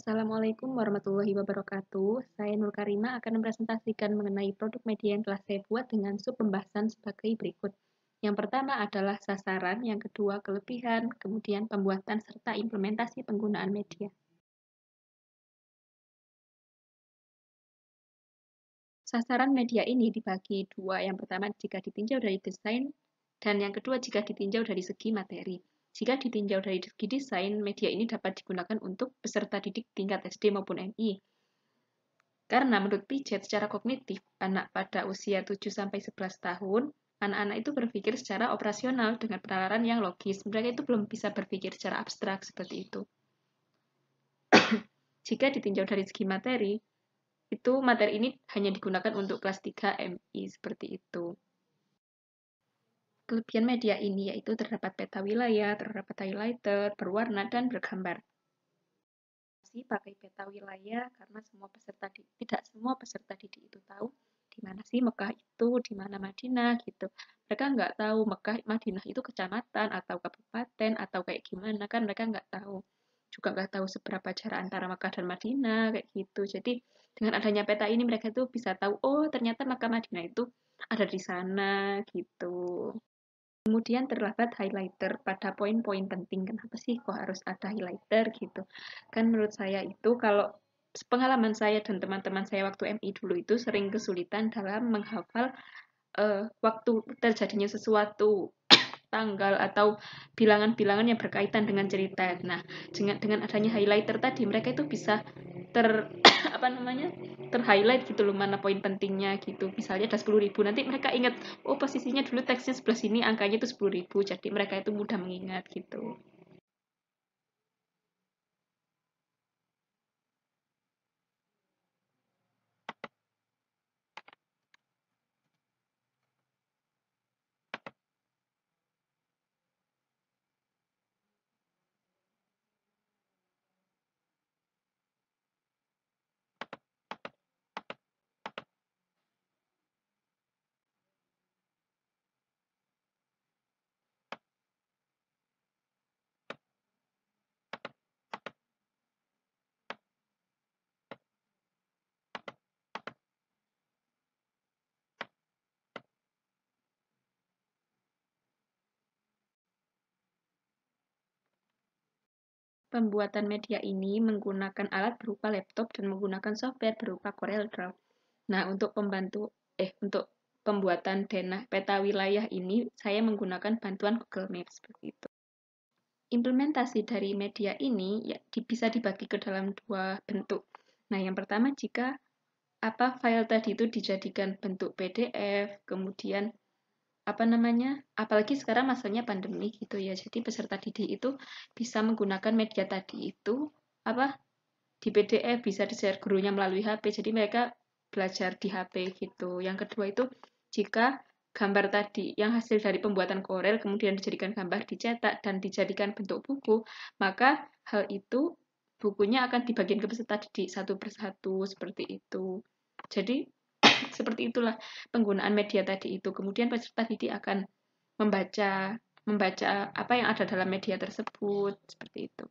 Assalamualaikum warahmatullahi wabarakatuh. Saya Nur Karima akan mempresentasikan mengenai produk media yang telah saya buat dengan sub pembahasan sebagai berikut. Yang pertama adalah sasaran, yang kedua kelebihan, kemudian pembuatan serta implementasi penggunaan media. Sasaran media ini dibagi dua. Yang pertama jika ditinjau dari desain, dan yang kedua jika ditinjau dari segi materi. Jika ditinjau dari segi desain, media ini dapat digunakan untuk peserta didik tingkat SD maupun MI. Karena menurut Piaget, secara kognitif, anak pada usia 7-11 tahun, anak-anak itu berpikir secara operasional dengan penalaran yang logis. Mereka itu belum bisa berpikir secara abstrak seperti itu. Jika ditinjau dari segi materi, itu materi ini hanya digunakan untuk kelas 3 MI seperti itu. Kelebihan media ini yaitu terdapat peta wilayah, terdapat highlighter, berwarna, dan bergambar. Pakai peta wilayah karena tidak semua peserta didik itu tahu di mana sih Mekah itu, di mana Madinah gitu. Mereka nggak tahu Mekah, Madinah itu kecamatan atau kabupaten atau kayak gimana kan mereka nggak tahu. Juga nggak tahu seberapa jarak antara Mekah dan Madinah kayak gitu. Jadi dengan adanya peta ini mereka tuh bisa tahu oh ternyata Mekah Madinah itu ada di sana gitu. Kemudian terdapat highlighter pada poin-poin penting. Kenapa sih kok harus ada highlighter gitu? Kan menurut saya itu kalau pengalaman saya dan teman-teman saya waktu MI dulu itu sering kesulitan dalam menghafal waktu terjadinya sesuatu, tanggal atau bilangan-bilangan yang berkaitan dengan cerita. Nah, dengan adanya highlighter tadi mereka itu bisa apa namanya highlight gitu loh mana poin pentingnya gitu. Misalnya ada 10.000, nanti mereka ingat oh posisinya dulu teksnya sebelah sini angkanya itu 10.000, jadi mereka itu mudah mengingat gitu. Pembuatan media ini menggunakan alat berupa laptop dan menggunakan software berupa CorelDRAW. Nah, untuk pembuatan peta wilayah ini saya menggunakan bantuan Google Maps seperti itu. Implementasi dari media ini ya, bisa dibagi ke dalam dua bentuk. Nah, yang pertama jika file tadi itu dijadikan bentuk PDF, kemudian apalagi sekarang masanya pandemi gitu ya, jadi peserta didik itu bisa menggunakan media tadi itu di PDF, bisa di-share gurunya melalui HP, jadi mereka belajar di HP gitu. Yang kedua itu jika gambar tadi yang hasil dari pembuatan Corel kemudian dijadikan gambar, dicetak dan dijadikan bentuk buku, maka hal itu bukunya akan dibagikan ke peserta didik satu persatu seperti itu. Jadi seperti itulah penggunaan media tadi itu. Kemudian peserta didik akan membaca apa yang ada dalam media tersebut seperti itu.